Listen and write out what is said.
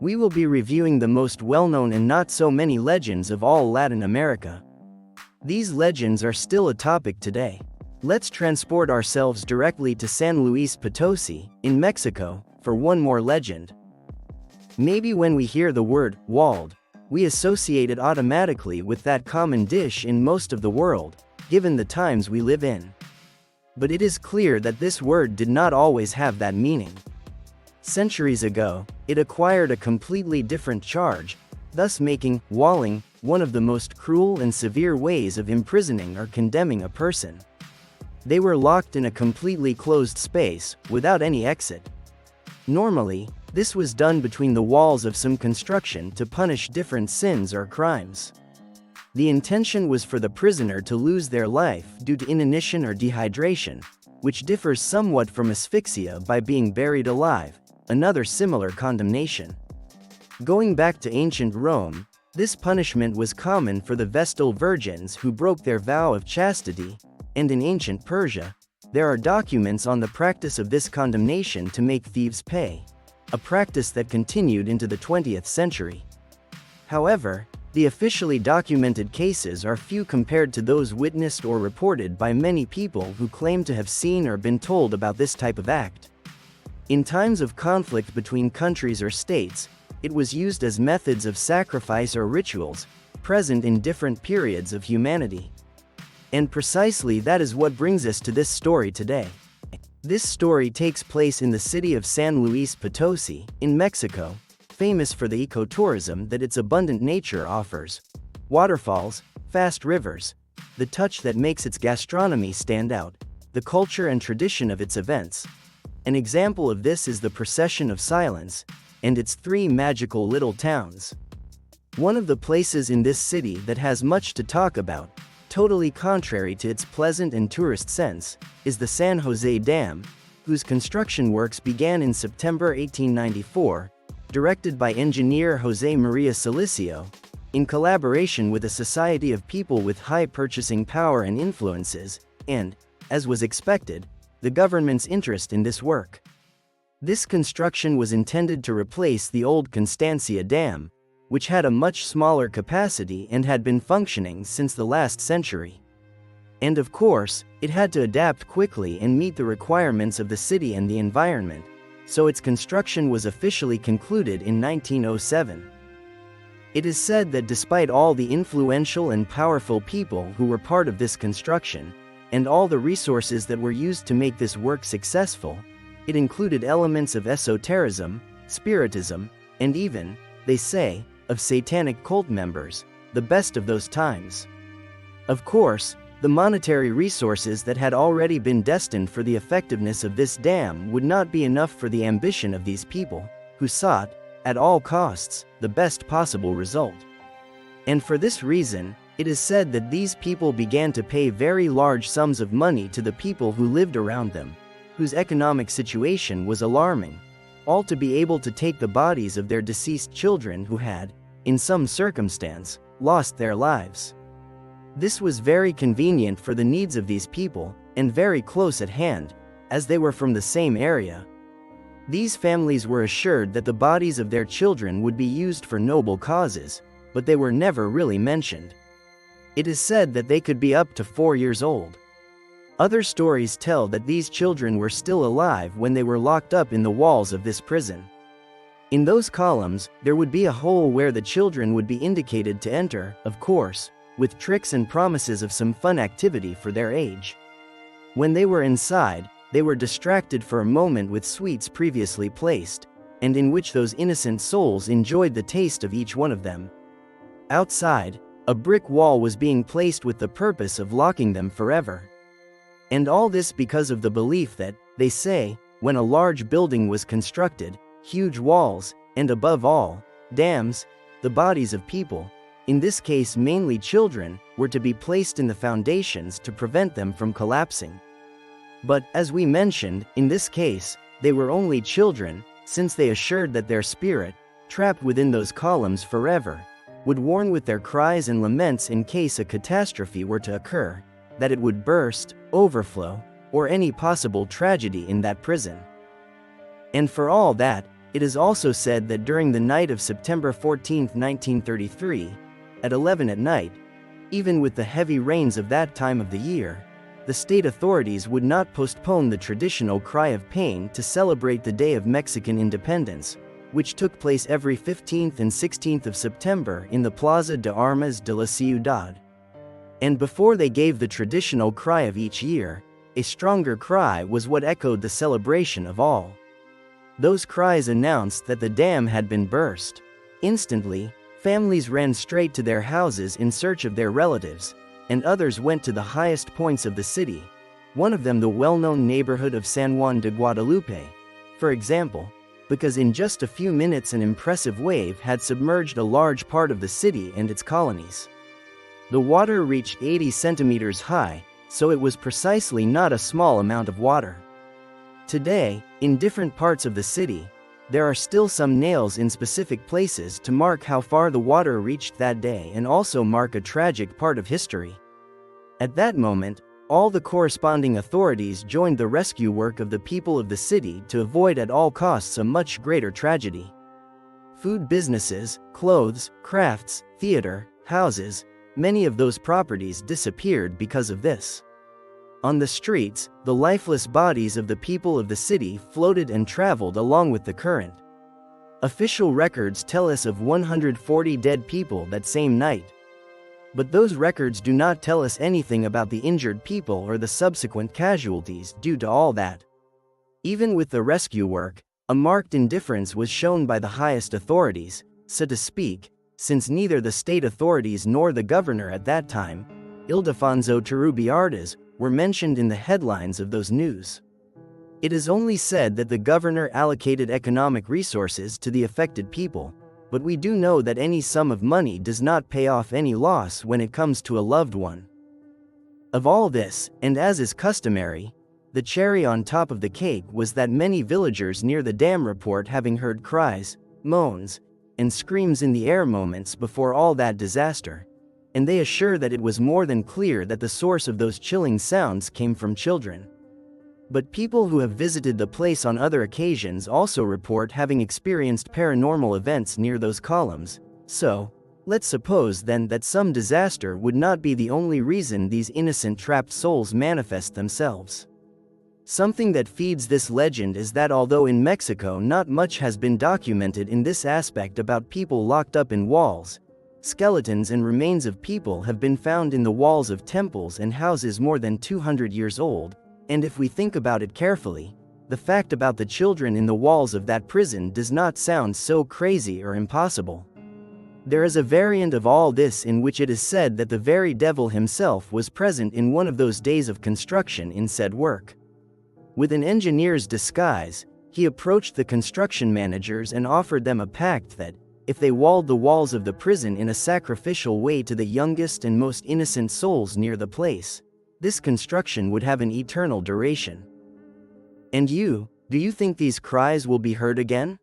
We will be reviewing the most well-known and not so many legends of all Latin America. These legends are still a topic today. Let's transport ourselves directly to San Luis Potosí, in Mexico, for one more legend. Maybe when we hear the word "walled," we associate it automatically with that common dish in most of the world, given the times we live in. But it is clear that this word did not always have that meaning. Centuries ago, it acquired a completely different charge, thus making walling one of the most cruel and severe ways of imprisoning or condemning a person. They were locked in a completely closed space, without any exit. Normally, this was done between the walls of some construction to punish different sins or crimes. The intention was for the prisoner to lose their life due to inanition or dehydration, which differs somewhat from asphyxia by being buried alive, another similar condemnation. Going back to ancient Rome, this punishment was common for the Vestal virgins who broke their vow of chastity, and in ancient Persia, there are documents on the practice of this condemnation to make thieves pay, a practice that continued into the 20th century. However, the officially documented cases are few compared to those witnessed or reported by many people who claim to have seen or been told about this type of act. In times of conflict between countries or states, it was used as methods of sacrifice or rituals, present in different periods of humanity. And precisely that is what brings us to this story today. This story takes place in the city of San Luis Potosí, in Mexico, famous for the ecotourism that its abundant nature offers. Waterfalls, fast rivers, the touch that makes its gastronomy stand out, the culture and tradition of its events. An example of this is the Procession of Silence, and its 3 magical little towns. One of the places in this city that has much to talk about, totally contrary to its pleasant and tourist sense, is the San José Dam, whose construction works began in September 1894, directed by engineer José María Silicio, in collaboration with a society of people with high purchasing power and influences, and, as was expected, the government's interest in this work. This construction was intended to replace the old Constancia Dam, which had a much smaller capacity and had been functioning since the last century. And of course, it had to adapt quickly and meet the requirements of the city and the environment, so its construction was officially concluded in 1907. It is said that despite all the influential and powerful people who were part of this construction, and all the resources that were used to make this work successful, it included elements of esotericism, spiritism, and even, they say, of satanic cult members, the best of those times. Of course, the monetary resources that had already been destined for the effectiveness of this dam would not be enough for the ambition of these people, who sought, at all costs, the best possible result. And for this reason, it is said that these people began to pay very large sums of money to the people who lived around them, whose economic situation was alarming, all to be able to take the bodies of their deceased children who had, in some circumstance, lost their lives. This was very convenient for the needs of these people, and very close at hand, as they were from the same area. These families were assured that the bodies of their children would be used for noble causes, but they were never really mentioned. It is said that they could be up to 4 years old. Other stories tell that these children were still alive when they were locked up in the walls of this prison. In those columns, there would be a hole where the children would be indicated to enter, of course, with tricks and promises of some fun activity for their age. When they were inside, they were distracted for a moment with sweets previously placed, and in which those innocent souls enjoyed the taste of each one of them. Outside, a brick wall was being placed with the purpose of locking them forever. And all this because of the belief that, they say, when a large building was constructed, huge walls, and above all, dams, the bodies of people, in this case mainly children, were to be placed in the foundations to prevent them from collapsing. But, as we mentioned, in this case, they were only children, since they assured that their spirit, trapped within those columns forever, would warn with their cries and laments in case a catastrophe were to occur, that it would burst, overflow, or any possible tragedy in that prison. And for all that, It is also said that during the night of September 14, 1933, at 11 at night, even with the heavy rains of that time of the year, the state authorities would not postpone the traditional cry of pain to celebrate the Day of Mexican Independence, which took place every 15th and 16th of September in the Plaza de Armas de la Ciudad. And before they gave the traditional cry of each year, a stronger cry was what echoed the celebration of all. Those cries announced that the dam had been burst. Instantly, families ran straight to their houses in search of their relatives, and others went to the highest points of the city, one of them the well-known neighborhood of San Juan de Guadalupe, for example, because in just a few minutes an impressive wave had submerged a large part of the city and its colonies. The water reached 80 centimeters high, so it was precisely not a small amount of water. Today, in different parts of the city, there are still some nails in specific places to mark how far the water reached that day and also mark a tragic part of history. At that moment, all the corresponding authorities joined the rescue work of the people of the city to avoid at all costs a much greater tragedy. Food businesses, clothes, crafts, theater, houses, many of those properties disappeared because of this. On the streets, the lifeless bodies of the people of the city floated and traveled along with the current. Official records tell us of 140 dead people that same night. But those records do not tell us anything about the injured people or the subsequent casualties due to all that. Even with the rescue work, a marked indifference was shown by the highest authorities, so to speak, since neither the state authorities nor the governor at that time, Ildefonso Turrubiartes, were mentioned in the headlines of those news. It is only said that the governor allocated economic resources to the affected people, but we do know that any sum of money does not pay off any loss when it comes to a loved one. Of all this, and as is customary, the cherry on top of the cake was that many villagers near the dam report having heard cries, moans, and screams in the air moments before all that disaster, and they assure that it was more than clear that the source of those chilling sounds came from children. But people who have visited the place on other occasions also report having experienced paranormal events near those columns, so, let's suppose then that some disaster would not be the only reason these innocent trapped souls manifest themselves. Something that feeds this legend is that although in Mexico not much has been documented in this aspect about people locked up in walls, skeletons and remains of people have been found in the walls of temples and houses more than 200 years old, and if we think about it carefully, the fact about the children in the walls of that prison does not sound so crazy or impossible. There is a variant of all this in which it is said that the very devil himself was present in one of those days of construction in said work. With an engineer's disguise, he approached the construction managers and offered them a pact that, if they walled the walls of the prison in a sacrificial way to the youngest and most innocent souls near the place, this construction would have an eternal duration. And you, do you think these cries will be heard again?